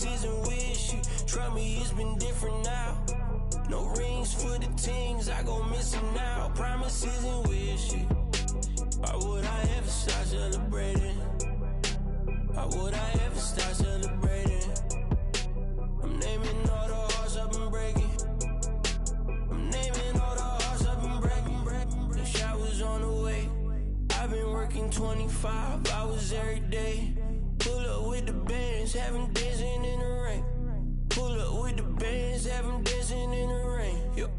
promises and wish you. Trust me, it's been different now. No rings for the teams, I go missing out. Promises and wish you. Why would I ever start celebrating? Why would I ever start celebrating? I'm naming all the hearts I've been breaking. I'm naming all the hearts I've been breaking. The showers on the way. I've been working 25 hours every day. Pull up with the bands, have them dancing in the rain. Pull up with the bands, have them dancing in the rain. Yo.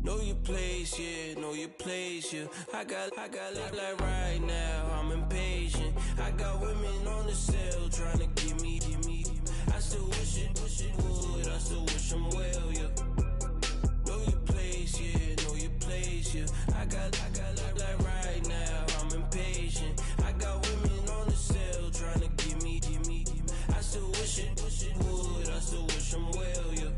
Know your place, yeah, know your place, yeah. I got like right now, I'm impatient. I got women on the cell trying to give me. I still wish it would, I still wish I'm well, yeah. Know your place, yeah, know your place, yeah. I got like right now, I'm impatient. I got women on the cell trying to give me. I still wish it would, I still wish I'm well, yeah.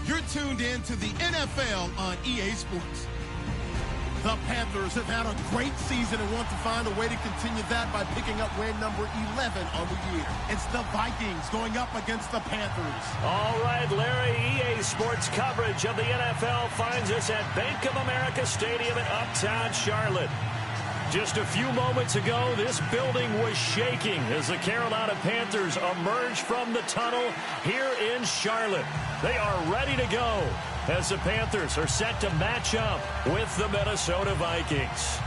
You're tuned in to the NFL on EA Sports. The Panthers have had a great season and want to find a way to continue that by picking up win number 11 on the year. It's the Vikings going up against the Panthers. All right, Larry, EA Sports coverage of the NFL finds us at Bank of America Stadium in Uptown Charlotte. Just a few moments ago, this building was shaking as the Carolina Panthers emerged from the tunnel here in Charlotte. They are ready to go as the Panthers are set to match up with the Minnesota Vikings.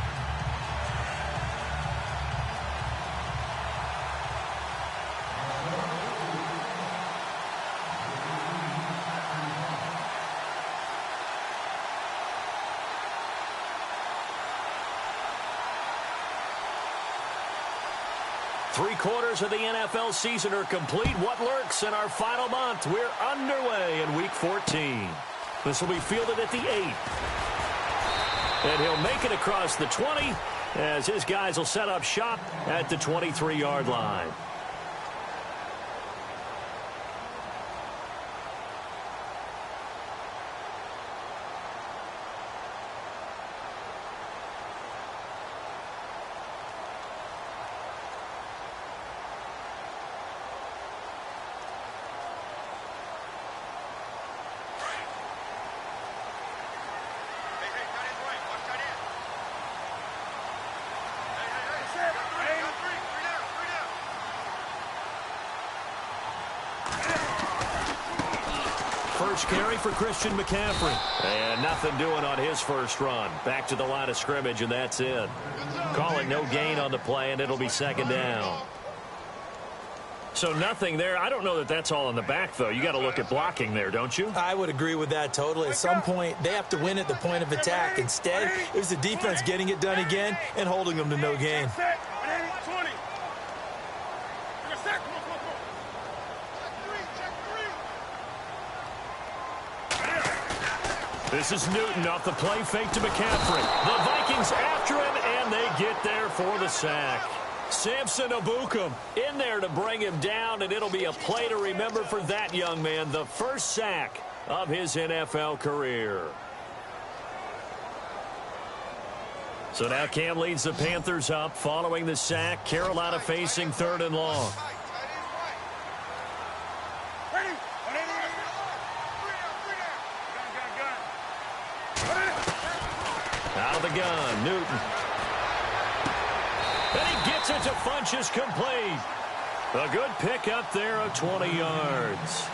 Three-quarters of the NFL season are complete. What lurks in our final month? We're underway in Week 14. This will be fielded at the 8. And he'll make it across the 20 as his guys will set up shop at the 23-yard line. First carry for Christian McCaffrey. And nothing doing on his first run. Back to the line of scrimmage, and that's it. Call it no gain on the play, and it'll be second down. So nothing there. I don't know that that's all in the back, though. You got to look at blocking there, don't you? I would agree with that totally. At some point, they have to win at the point of attack. Instead, it was the defense getting it done again and holding them to no gain. This is Newton off the play fake to McCaffrey. The Vikings after him, and they get there for the sack. Samson Abukum in there to bring him down, and it'll be a play to remember for that young man. The first sack of his NFL career. So now Cam leads the Panthers up following the sack. Carolina facing 3rd and long. Out of the gun, Newton. And he gets it to Funchess complete. A good pick up there of 20 yards.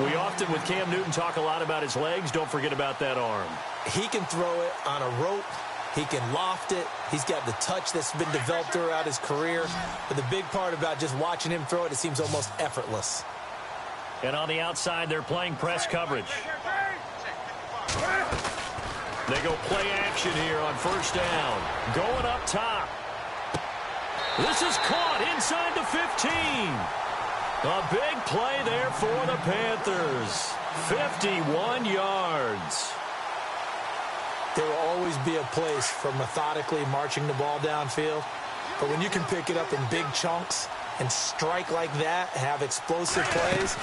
We often, with Cam Newton, talk a lot about his legs. Don't forget about that arm. He can throw it on a rope. He can loft it. He's got the touch that's been developed throughout his career. But the big part about just watching him throw it, it seems almost effortless. And on the outside, they're playing press coverage. They go play action here on first down. Going up top. This is caught inside the 15. A big play there for the Panthers. 51 yards. There will always be a place for methodically marching the ball downfield. But when you can pick it up in big chunks and strike like that, have explosive plays,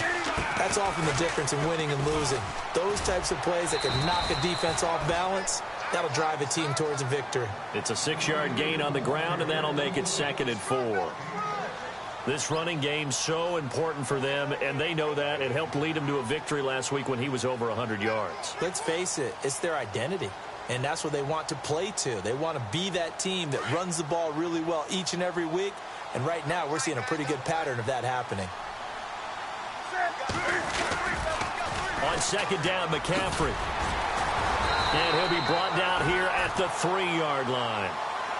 that's often the difference in winning and losing. Those types of plays that can knock a defense off balance, that'll drive a team towards a victory. It's a 6-yard gain on the ground, and that'll make it 2nd and 4. This running game's so important for them, and they know that. It helped lead them to a victory last week when he was over 100 yards. Let's face it, it's their identity, and that's what they want to play to. They want to be that team that runs the ball really well each and every week, and right now we're seeing a pretty good pattern of that happening. On 2nd down, McCaffrey. And he'll be brought down here at the 3-yard line.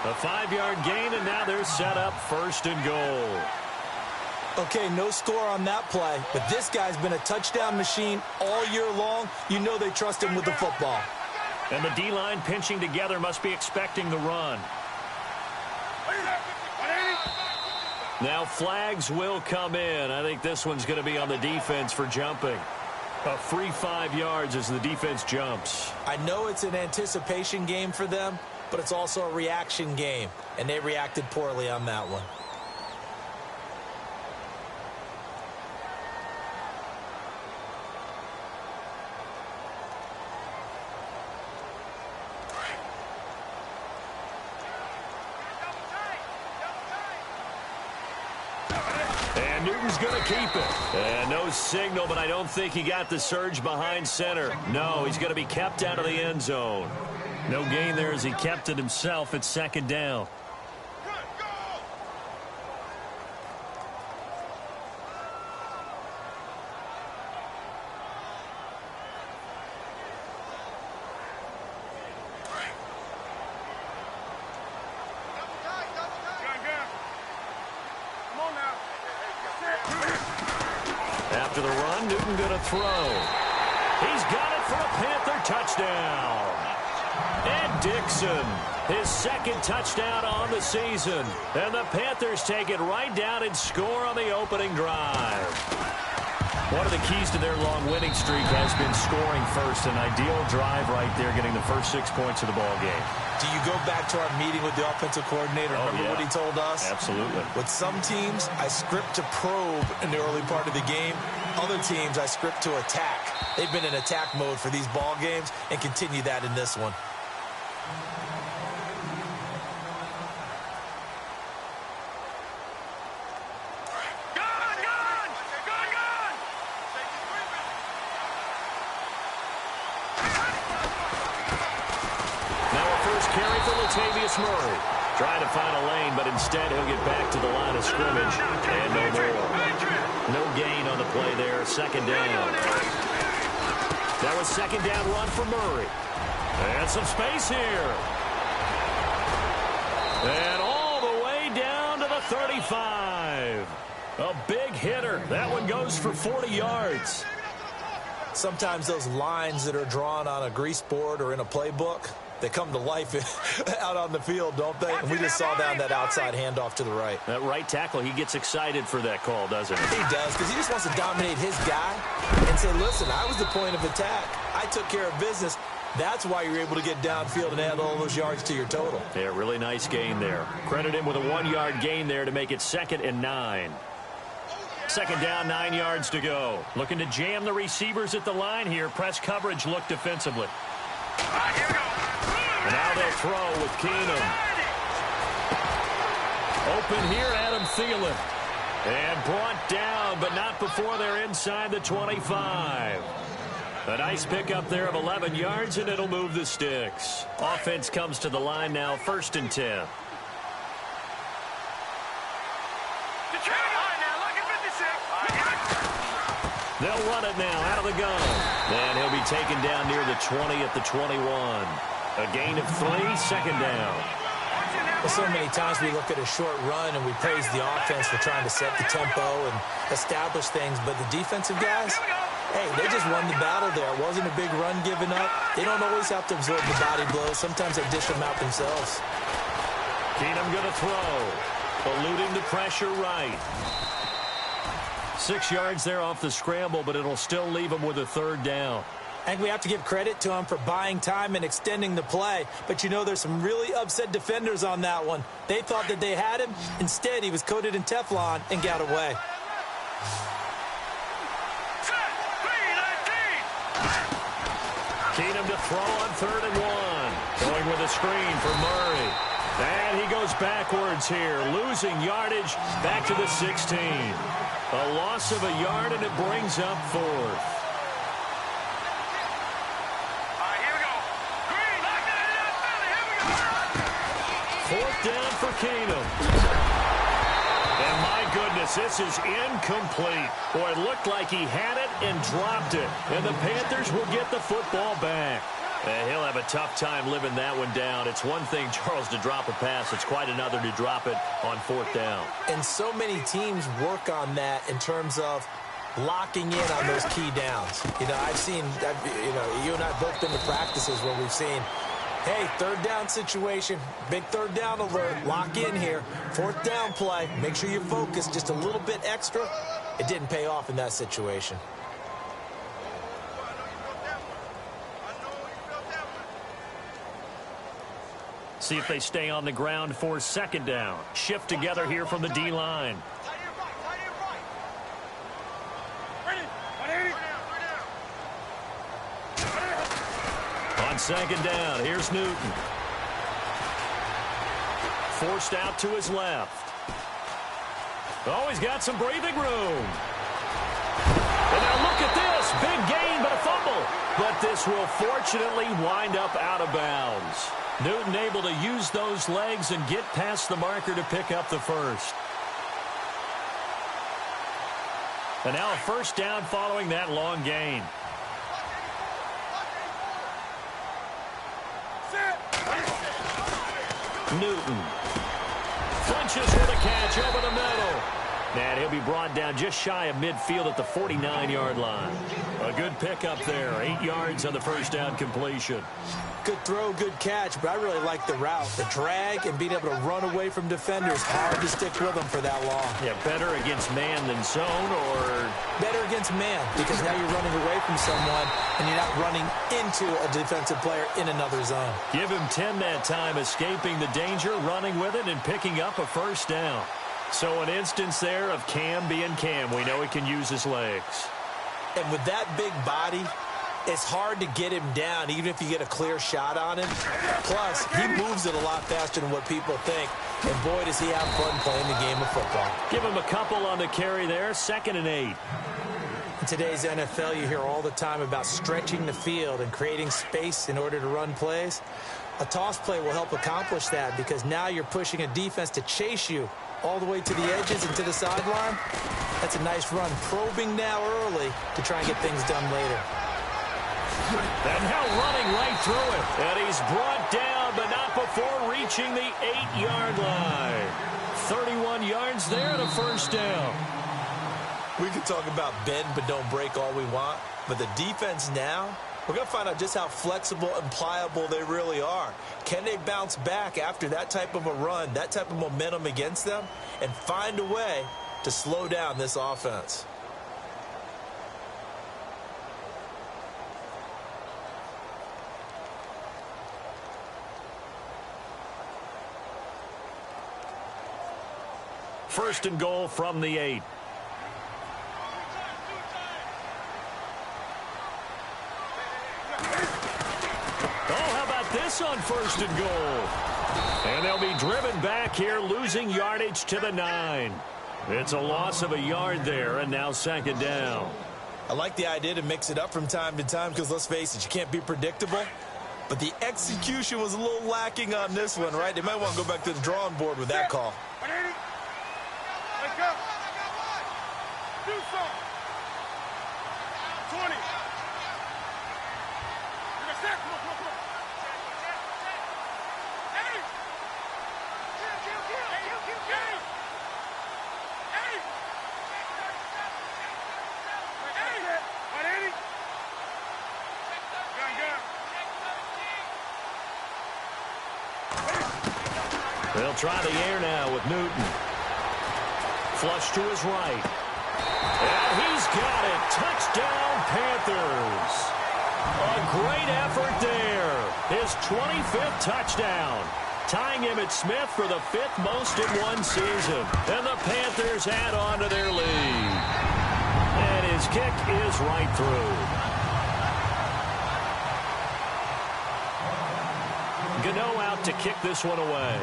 A 5-yard gain, and now they're set up 1st and goal. Okay, no score on that play, but this guy's been a touchdown machine all year long. You know they trust him with the football. And the D-line pinching together must be expecting the run. Now flags will come in. I think this one's going to be on the defense for jumping. A free 5 yards as the defense jumps. I know it's an anticipation game for them, but it's also a reaction game, and they reacted poorly on that one. And Newton's going to keep it. And no signal, but I don't think he got the surge behind center. No, he's going to be kept out of the end zone. No gain there as he kept it himself at 2nd down. After the run, Newton going to throw. He's got it for a Panther touchdown. And Dixon, his 2nd touchdown on the season. And the Panthers take it right down and score on the opening drive. One of the keys to their long winning streak has been scoring first. An ideal drive right there, getting the first 6 points of the ball game. Do you go back to our meeting with the offensive coordinator? Remember what he told us? Absolutely. With some teams, I script to probe in the early part of the game. Other teams, I script to attack. They've been in attack mode for these ball games and continue that in this one. Murray trying to find a lane, but instead he'll get back to the line of scrimmage and no more. No gain on the play there. 2nd down. That was 2nd down run for Murray. And some space here. And all the way down to the 35. A big hitter. That one goes for 40 yards. Sometimes those lines that are drawn on a grease board or in a playbook, they come to life out on the field, don't they? And we just saw down that outside handoff to the right. That right tackle, he gets excited for that call, doesn't he? He does, because he just wants to dominate his guy and say, listen, I was the point of attack. I took care of business. That's why you're able to get downfield and add all those yards to your total. Yeah, really nice gain there. Credit him with a 1-yard gain there to make it 2nd and 9. 2nd down, 9 yards to go. Looking to jam the receivers at the line here. Press coverage look defensively. Here we go. And now they'll throw with Keenum. Open here, Adam Thielen. And brought down, but not before they're inside the 25. A nice pickup there of 11 yards, and it'll move the sticks. Offense comes to the line now, 1st and 10. They'll run it now out of the gun. And he'll be taken down near the 20 at the 21. A gain of 3, 2nd down. Well, so many times we look at a short run and we praise the offense for trying to set the tempo and establish things. But the defensive guys, hey, they just won the battle there. It wasn't a big run given up. They don't always have to absorb the body blows. Sometimes they dish them out themselves. Keenum going to throw. Eluding the pressure right. 6 yards there off the scramble, but it'll still leave him with a 3rd down. I think we have to give credit to him for buying time and extending the play. But, you know, there's some really upset defenders on that one. They thought that they had him. Instead, he was coated in Teflon and got away. Keenum to throw on 3rd and 1. Going with a screen for Murray. And he goes backwards here, losing yardage back to the 16. A loss of a yard, and it brings up 4th. Fourth down for Keenum. And my goodness, this is incomplete. Boy, it looked like he had it and dropped it. And the Panthers will get the football back. And he'll have a tough time living that one down. It's one thing, Charles, to drop a pass. It's quite another to drop it on 4th down. And so many teams work on that in terms of locking in on those key downs. You know, you and I have both been to practices where we've seen, hey, 3rd down situation, big 3rd down alert, lock in here, 4th down play, make sure you focus just a little bit extra. It didn't pay off in that situation. See if they stay on the ground for 2nd down. Shift together here from the D-line. On 2nd down, here's Newton. Forced out to his left. Oh, he's got some breathing room. And now look at this. Big gain, but a fumble. But this will fortunately wind up out of bounds. Newton able to use those legs and get past the marker to pick up the first. And now a 1st down following that long gain. Newton flinches with a catch over the middle. And he'll be brought down just shy of midfield at the 49-yard line. A good pickup there. 8 yards on the 1st down completion. Good throw, good catch, but I really like the route. The drag and being able to run away from defenders. Hard to stick with them for that long. Yeah, better against man than zone, or? Better against man, because now you're running away from someone and you're not running into a defensive player in another zone. Give him 10 that time, escaping the danger, running with it, and picking up a 1st down. So an instance there of Cam being Cam. We know he can use his legs. And with that big body, it's hard to get him down, even if you get a clear shot on him. Plus, he moves it a lot faster than what people think. And boy, does he have fun playing the game of football. Give him a couple on the carry there. 2nd and 8. In today's NFL, you hear all the time about stretching the field and creating space in order to run plays. A toss play will help accomplish that, because now you're pushing a defense to chase you all the way to the edges and to the sideline. That's a nice run. Probing now early to try and get things done later. And now running right through it. And he's brought down, but not before reaching the 8-yard line. 31 yards there and a 1st down. We can talk about bend but don't break all we want, but the defense now, we're going to find out just how flexible and pliable they really are. Can they bounce back after that type of a run, that type of momentum against them, and find a way to slow down this offense? First and goal from the 8. This on 1st and goal. And they'll be driven back here, losing yardage to the 9. It's a loss of a yard there, and now 2nd down. I like the idea to mix it up from time to time, because let's face it, you can't be predictable. But the execution was a little lacking on this one, right? They might want to go back to the drawing board with that call. Do something. 20. They'll try the air now with Newton. Flush to his right. And he's got it. Touchdown, Panthers. A great effort there. His 25th touchdown. Tying Emmitt Smith for the 5th most in one season. And the Panthers add on to their lead. And his kick is right through. Gano out to kick this one away.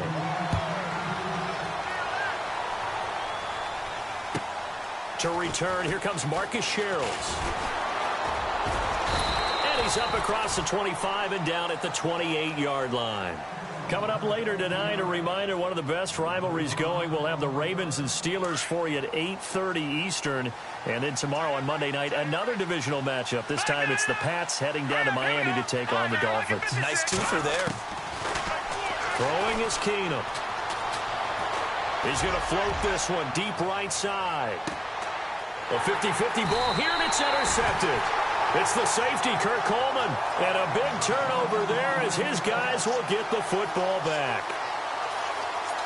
To return, here comes Marcus Sherrills. And he's up across the 25 and down at the 28-yard line. Coming up later tonight, a reminder, one of the best rivalries going. We'll have the Ravens and Steelers for you at 8:30 Eastern. And then tomorrow on Monday night, another divisional matchup. This time it's the Pats heading down to Miami to take on the Dolphins. Nice twofer there. Throwing is Keenum. He's going to float this one deep right side. A 50-50 ball here, and it's intercepted. It's the safety, Kurt Coleman. And a big turnover there as his guys will get the football back.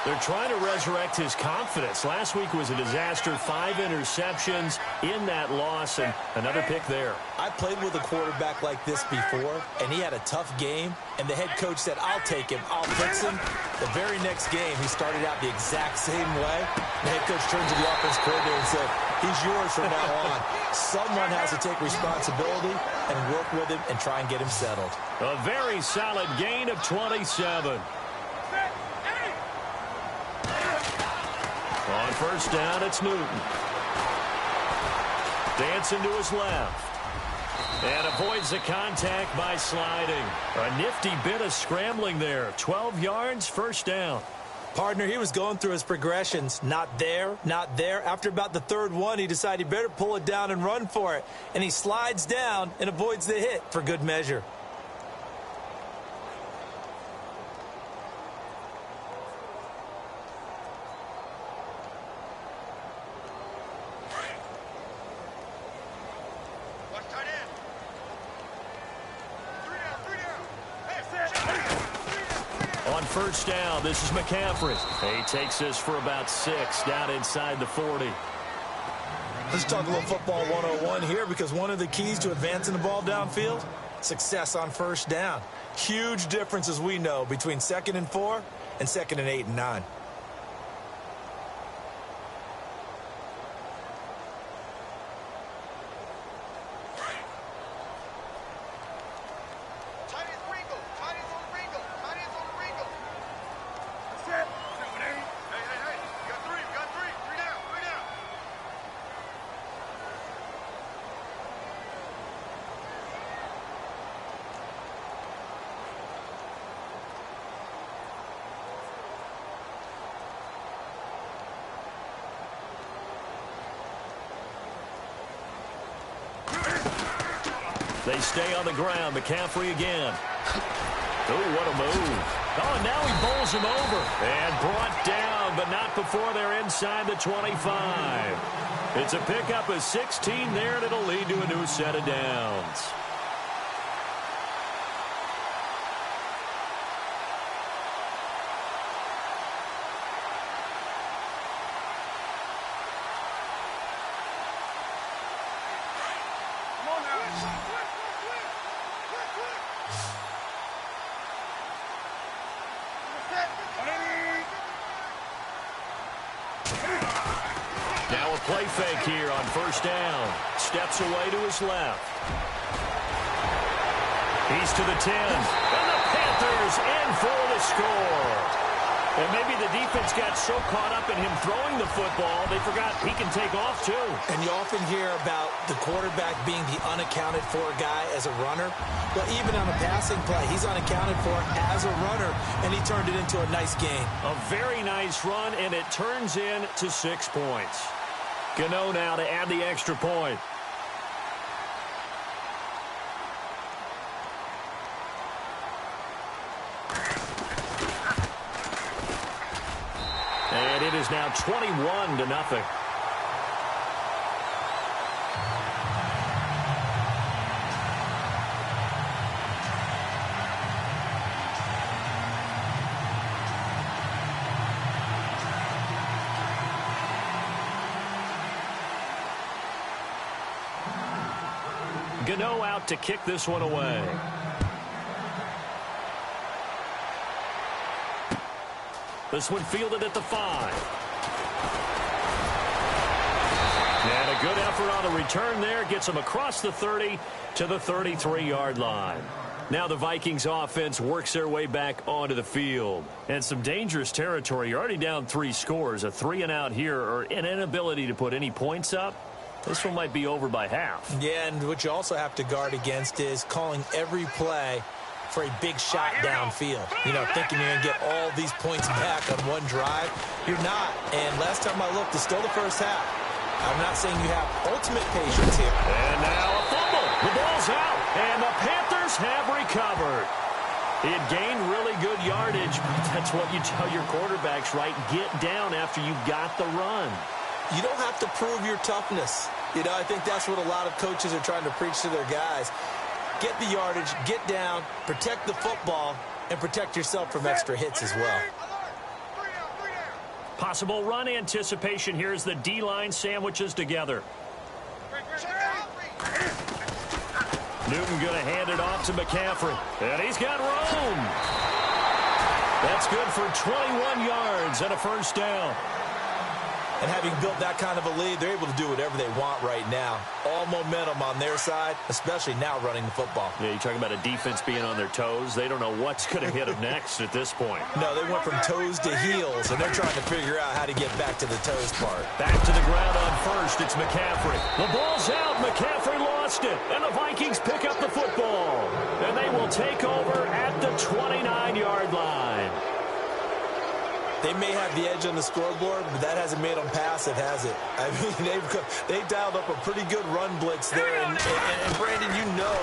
They're trying to resurrect his confidence. Last week was a disaster. 5 interceptions in that loss, and another pick there. I played with a quarterback like this before, and he had a tough game, and the head coach said, I'll take him, I'll fix him. The very next game, he started out the exact same way. The head coach turned to the offense coordinator and said, he's yours from now on. Someone has to take responsibility and work with him and try and get him settled. A very solid gain of 27. On first down, it's Newton. Dancing to his left. And avoids the contact by sliding. A nifty bit of scrambling there. 12 yards, first down. Partner, he was going through his progressions. Not there, not there. After about the third one, he decided he better pull it down and run for it. And he slides down and avoids the hit for good measure. First down, this is McCaffrey. He takes this for about 6 down inside the 40. Let's talk a little football 101 here, because one of the keys to advancing the ball downfield, success on first down. Huge difference, as we know, between 2nd and 4 and 2nd and 8 and 9. They stay on the ground. McCaffrey again. Oh, what a move. Oh, and now he bowls him over. And brought down, but not before they're inside the 25. It's a pickup of 16 there, and it'll lead to a new set of downs. Now a play fake here on first down. Steps away to his left. He's to the 10. And the Panthers in for the score. And maybe the defense got so caught up in him throwing the football, they forgot he can take off too. And you often hear about the quarterback being the unaccounted for guy as a runner. But even on a passing play, he's unaccounted for as a runner, and he turned it into a nice gain. A very nice run, and it turns into 6 points. Gano now to add the extra point. And it is now 21-0. Gano out to kick this one away. This one fielded at the 5. And a good effort on the return there. Gets him across the 30 to the 33-yard line. Now the Vikings offense works their way back onto the field. And some dangerous territory. You're already down 3 scores. A 3-and-out here or an inability to put any points up. This one might be over by half. Yeah, and what you also have to guard against is calling every play for a big shot downfield. You know, thinking you're going to get all these points back on one drive. You're not. And last time I looked, it's still the first half. I'm not saying you have ultimate patience here. And now a fumble. The ball's out. And the Panthers have recovered. It gained really good yardage. That's what you tell your quarterbacks, right? Get down after you got the run. You don't have to prove your toughness. You know, I think that's what a lot of coaches are trying to preach to their guys. Get the yardage, get down, protect the football, and protect yourself from extra hits as well. Possible run anticipation here as the D-line sandwiches together. Newton going to hand it off to McCaffrey. And he's got room. That's good for 21 yards and a first down. And having built that kind of a lead, they're able to do whatever they want right now. All momentum on their side, especially now running the football. Yeah, you're talking about a defense being on their toes. They don't know what's going to hit them next at this point. No, they went from toes to heels, and they're trying to figure out how to get back to the toes part. Back to the ground on first. It's McCaffrey. The ball's out. McCaffrey lost it. And the Vikings pick up the football. And they will take over at the 29-yard line. They may have the edge on the scoreboard, but that hasn't made them pass it, has it? I mean, they've dialed up a pretty good run blitz there. And Brandon, you know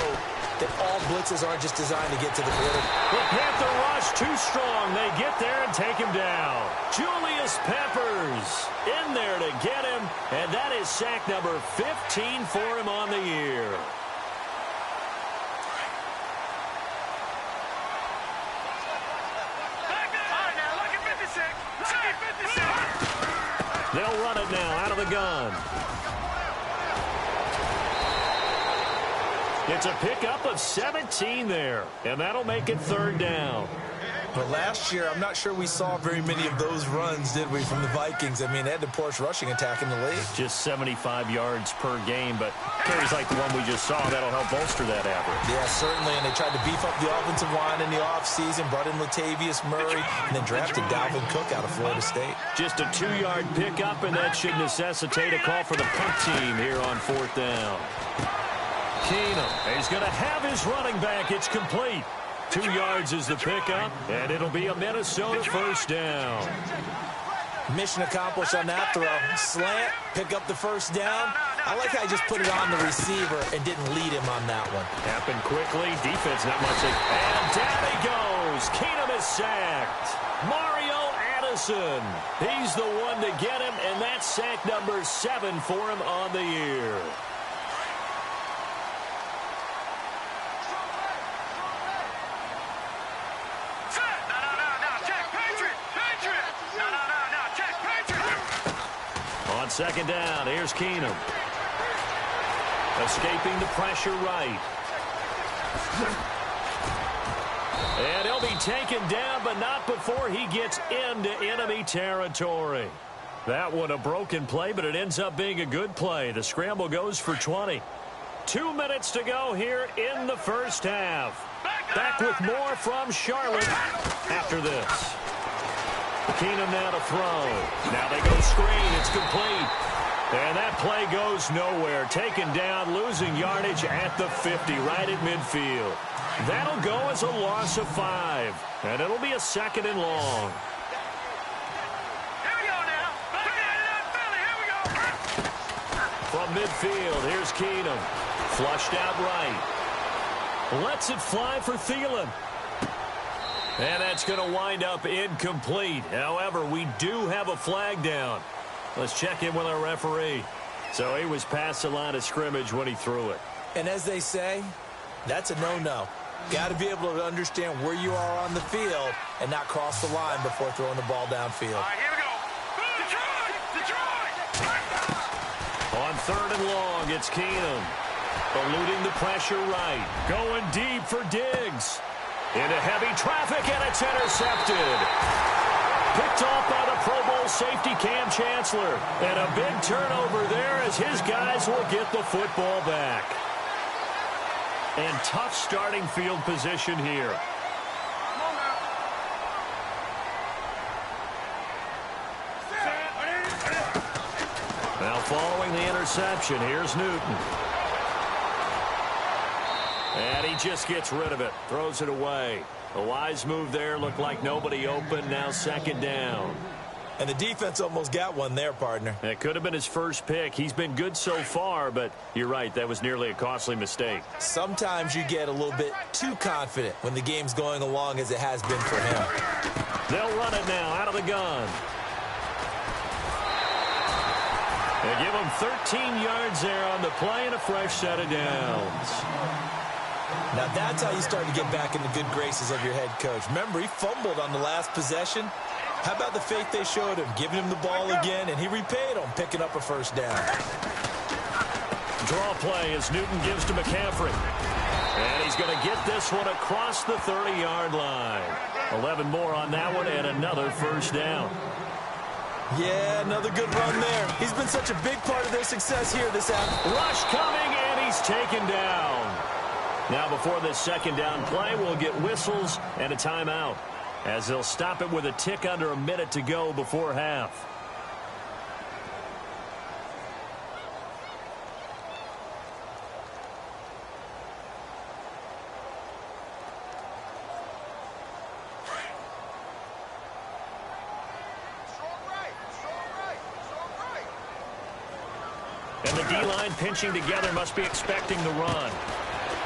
that all blitzes aren't just designed to get to the quarterback. The Panther rush too strong. They get there and take him down. Julius Peppers in there to get him, and that is sack number 15 for him on the year. They'll run it now out of the gun. It's a pickup of 17 there, and that'll make it third down. But last year, I'm not sure we saw very many of those runs, did we, from the Vikings? I mean, they had the poorest rushing attack in the league. Just 75 yards per game, but carries like the one we just saw, that'll help bolster that average. Yeah, certainly, and they tried to beef up the offensive line in the offseason, brought in Latavius Murray, and then drafted Dalvin Cook out of Florida State. Just a 2-yard pickup, and that should necessitate a call for the punt team here on fourth down. Keenum, he's going to have his running back. It's complete. 2 yards is the pickup, and it'll be a Minnesota first down. Mission accomplished on that throw. Slant, pick up the first down. I like how he just put it on the receiver and didn't lead him on that one. Happened quickly. Defense not much. And down he goes. Keenum is sacked. Mario Addison. He's the one to get him, and that's sack number 7 for him on the year. On second down, here's Keenum. Escaping the pressure right. And he'll be taken down, but not before he gets into enemy territory. That one a broken play, but it ends up being a good play. The scramble goes for 20. 2 minutes to go here in the first half. Back with more from Charlotte after this. Keenum now to throw. Now they go screen. It's complete. And that play goes nowhere. Taken down, losing yardage at the 50, right at midfield. That'll go as a loss of 5. And it'll be a second and long. Here we go now. Here we go. From midfield, here's Keenum. Flushed out right. Lets it fly for Thielen. And that's going to wind up incomplete. However, we do have a flag down. Let's check in with our referee. So he was past the line of scrimmage when he threw it. And as they say, that's a no-no. Got to be able to understand where you are on the field and not cross the line before throwing the ball downfield. All right, here we go. Detroit! On third and long, it's Keenum. Eluding the pressure right. Going deep for Diggs. Into heavy traffic, and it's intercepted. Picked off by the Pro Bowl safety Cam Chancellor. And a big turnover there as his guys will get the football back. And tough starting field position here. Now following the interception, here's Newton. And he just gets rid of it, throws it away. A wise move there, looked like nobody open, now second down. And the defense almost got one there, partner. It could have been his first pick. He's been good so far, but you're right, that was nearly a costly mistake. Sometimes you get a little bit too confident when the game's going along as it has been for him. They'll run it now out of the gun. They give him 13 yards there on the play and a fresh set of downs. Now that's how you start to get back in the good graces of your head coach. Remember, he fumbled on the last possession. How about the faith they showed him, giving him the ball again, and he repaid them, picking up a first down. Draw play as Newton gives to McCaffrey. And he's going to get this one across the 30-yard line. 11 more on that one and another first down. Yeah, another good run there. He's been such a big part of their success here this afternoon. Rush coming, and he's taken down. Now before this second down play, we'll get whistles and a timeout, as they'll stop it with a tick under a minute to go before half. And the D-line pinching together must be expecting the run.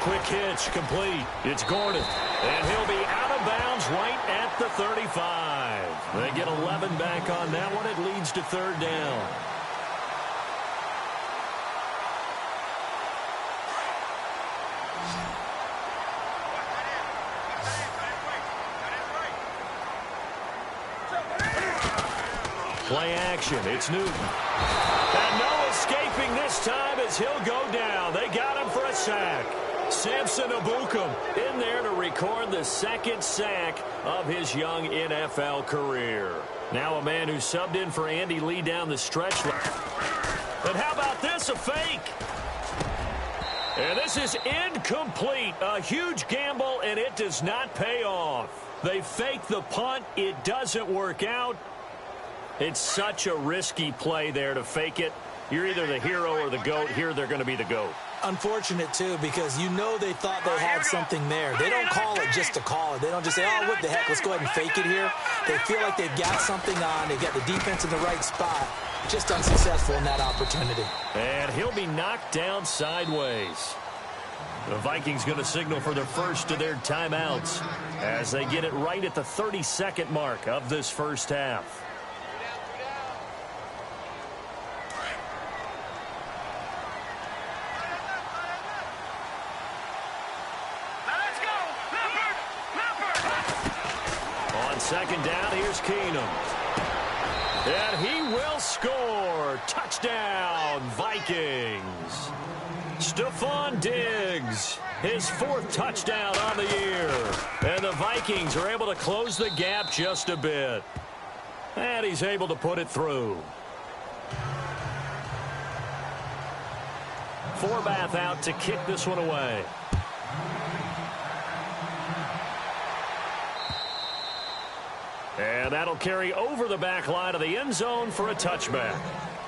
Quick hitch, complete. It's Gordon. And he'll be out of bounds right at the 35. They get 11 back on that one. It leads to third down. Play action. It's Newton. And no escaping this time as he'll go down. They got him for a sack. Samson Ebukam in there to record the second sack of his young NFL career. Now a man who subbed in for Andy Lee down the stretch. And how about this, a fake? And this is incomplete. A huge gamble, and it does not pay off. They fake the punt. It doesn't work out. It's such a risky play there to fake it. You're either the hero or the GOAT. Here they're going to be the GOAT. Unfortunate, too, because you know they thought they had something there. They don't call it just to call it. They don't just say, oh, what the heck, let's go ahead and fake it here. They feel like they've got something on. They've got the defense in the right spot. Just unsuccessful in that opportunity. And he'll be knocked down sideways. The Vikings going to signal for their first of their timeouts as they get it right at the 32nd mark of this first half. Second down, here's Keenum. And he will score. Touchdown, Vikings. Stephon Diggs, his fourth touchdown on the year. And the Vikings are able to close the gap just a bit. And he's able to put it through. Forbath out to kick this one away. And that'll carry over the back line of the end zone for a touchback.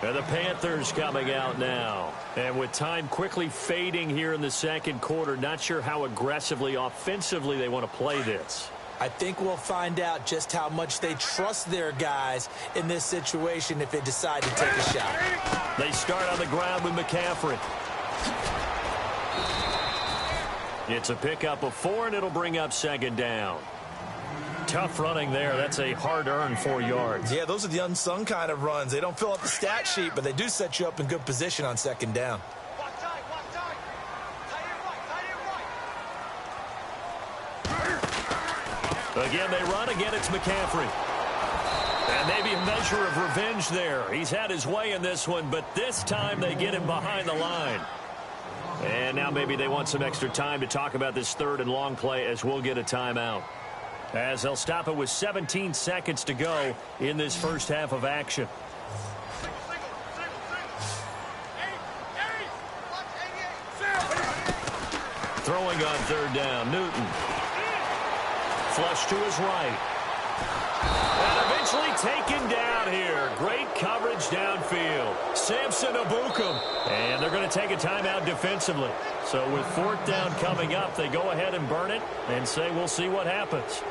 And the Panthers coming out now. And with time quickly fading here in the second quarter, not sure how aggressively, offensively they want to play this. I think we'll find out just how much they trust their guys in this situation if they decide to take a shot. They start on the ground with McCaffrey. It's a pickup of 4, and it'll bring up second down. Tough running there. That's a hard-earned 4 yards. Yeah, those are the unsung kind of runs. They don't fill up the stat sheet, but they do set you up in good position on second down. Again, they run. Again, it's McCaffrey. And maybe a measure of revenge there. He's had his way in this one, but this time they get him behind the line. And And now maybe they want some extra time to talk about this third and long play as we'll get a timeout. As they'll stop it with 17 seconds to go in this first half of action. Throwing on third down, Newton. Flush to his right. And eventually taken down here. Great coverage downfield. Samson Abukum. And they're going to take a timeout defensively. So with fourth down coming up, they go ahead and burn it and say we'll see what happens.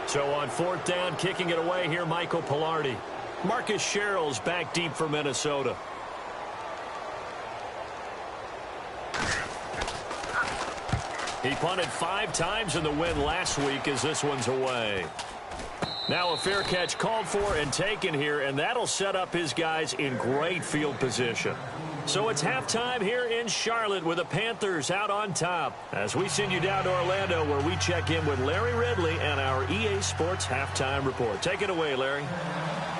So on fourth down, kicking it away here, Michael Pilardi. Marcus Sherrill's back deep for Minnesota. He punted 5 times in the win last week as this one's away. Now a fair catch called for and taken here, and that'll set up his guys in great field position. So it's halftime here in Charlotte with the Panthers out on top. As we send you down to Orlando where we check in with Larry Ridley and our EA Sports Halftime Report. Take it away, Larry.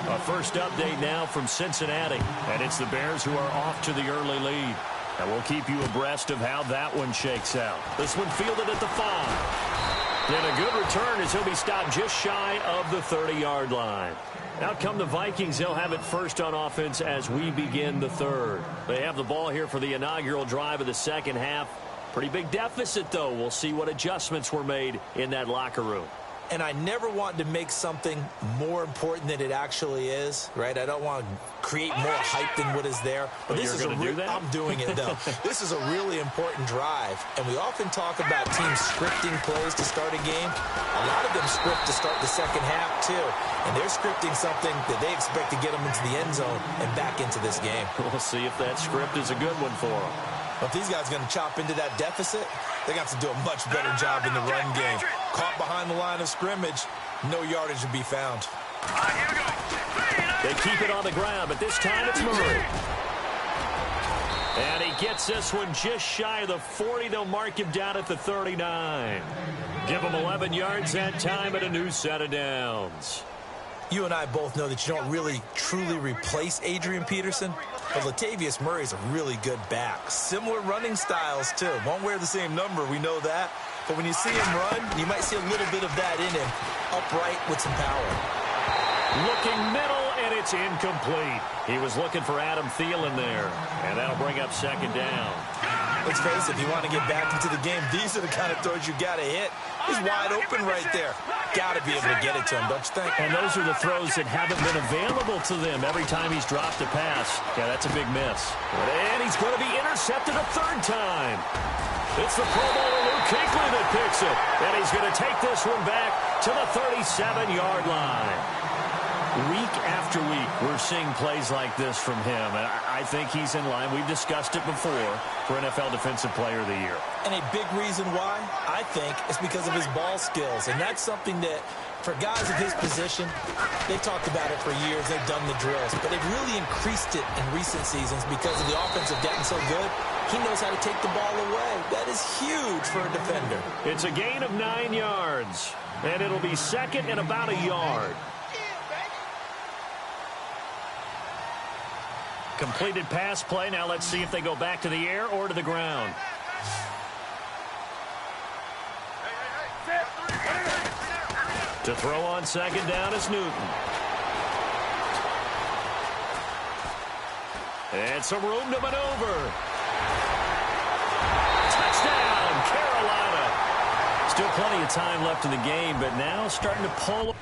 Our first update now from Cincinnati, and it's the Bears who are off to the early lead. And we'll keep you abreast of how that one shakes out. This one fielded at the 5. And a good return as he'll be stopped just shy of the 30-yard line. Out come the Vikings. They'll have it first on offense as we begin the third. They have the ball here for the inaugural drive of the second half. Pretty big deficit, though. We'll see what adjustments were made in that locker room. And I never want to make something more important than it actually is, right? I don't want to create more hype than what is there. But this is I'm doing it, though. This is a really important drive. And we often talk about teams scripting plays to start a game. A lot of them script to start the second half, too. And they're scripting something that they expect to get them into the end zone and back into this game. We'll see if that script is a good one for them. If these guys are going to chop into that deficit, they got to do a much better job in the run game. Caught behind the line of scrimmage, no yardage to be found. They keep it on the ground, but this time it's Murray. And he gets this one just shy of the 40. They'll mark him down at the 39. Give him 11 yards that time and a new set of downs. You and I both know that you don't really truly replace Adrian Peterson, but Latavius Murray is a really good back. Similar running styles, too. Won't wear the same number, we know that. But when you see him run, you might see a little bit of that in him, upright with some power. Looking middle, and it's incomplete. He was looking for Adam Thielen there, and that'll bring up second down. Let's face it, if you want to get back into the game, these are the kind of throws you got to hit. He's wide open right there. Got to be able to get it to him, don't you think? And those are the throws that haven't been available to them every time he's dropped a pass. Yeah, that's a big miss. And he's going to be intercepted a third time. It's the Pro Bowler Luke Kuechly that picks it. And he's going to take this one back to the 37-yard line. Week after week, we're seeing plays like this from him. And I think he's in line. We've discussed it before for NFL Defensive Player of the Year. And a big reason why, I think, is because of his ball skills. And that's something that, for guys of his position, they've talked about it for years. They've done the drills. But they've really increased it in recent seasons because of the offense have gotten so good. He knows how to take the ball away. That is huge for a defender. It's a gain of 9 yards. And it'll be second and about a yard. Completed pass play. Now let's see if they go back to the air or to the ground. To throw on second down is Newton. And some room to maneuver. Touchdown, Carolina. Still plenty of time left in the game, but now starting to pull.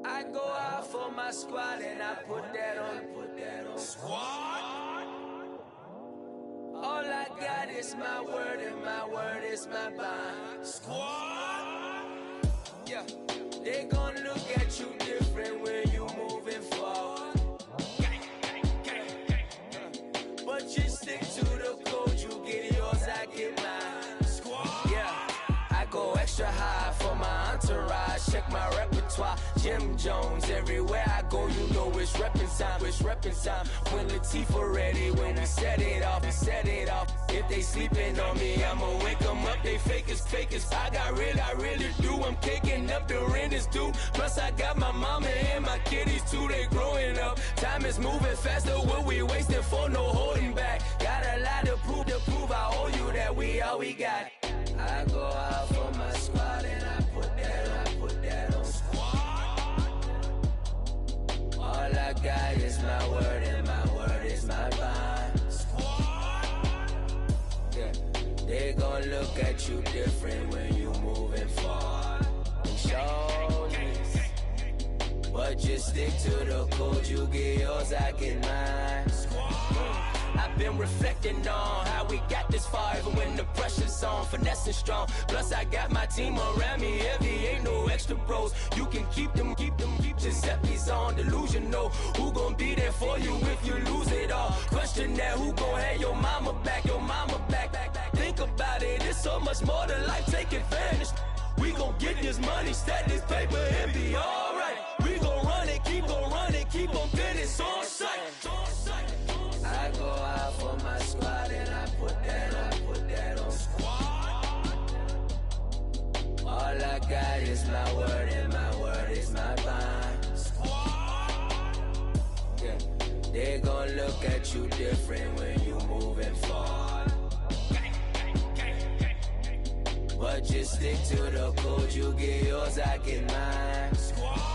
I go out for my squad and I put that on. Squad? All I got is my word and my word is my bond. Squad? Yeah. They gon' look at you different when you moving forward. But you stick to the code, you get yours, I get mine. Squad? Yeah. I go extra high for my entourage, check my repertoire. Jim Jones. Everywhere I go, you know it's reppin' time. It's reppin' time. When Latifah ready, when we set it off, we set it off. If they sleeping on me, I'ma wake them up. They fakers. I really do. I'm kicking up the rent is due. Plus I got my mama and my kiddies too. They growing up. Time is moving faster. What we wasting for? No holding back. Got a lot to prove. I owe you that we all we got. I go out for my squad and I put that on squad. All I got is my word and my word is my bond. Squad. Yeah. They gon' look at you different when you moving forward. Show me. But just stick to the code. You get yours, I get mine. I've been reflecting on how we got this far, even when the pressure's on, finessing strong. Plus I got my team around me heavy, ain't no extra bros. You can keep them. Giuseppe's on delusional. Who gon' be there for you if you lose it all? Question that, who gon' have your mama back? Think about it, it's so much more to life, take advantage. We gon' get this money, stack this paper and be alright. We gon' run it, keep on business on sight. I go out for my squad and I put that on squad. All I got is my word and my word is my bond. Squad. Yeah. They gon' look at you different when you moving forward. But just stick to the code, you get yours, I get mine. Squad.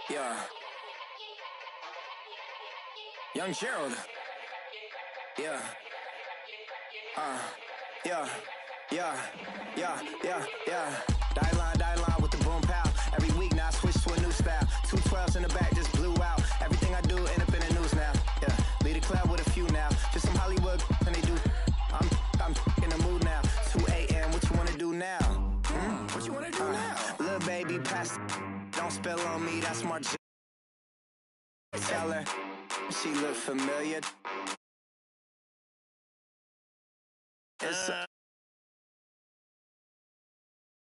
Yeah. Young Gerald. Yeah. Yeah. Die line with the boom pow. Every week now I switch to a new style. 212s in the back just blew out. Everything I do end up in the news now. Yeah. Lead a club with a few now. Just some Hollywood and they do. I'm in the mood now. 2 a.m. What you wanna do now? What you wanna do now? Little baby, pass. Don't spill on me. That's smart. Tell her she look familiar. It's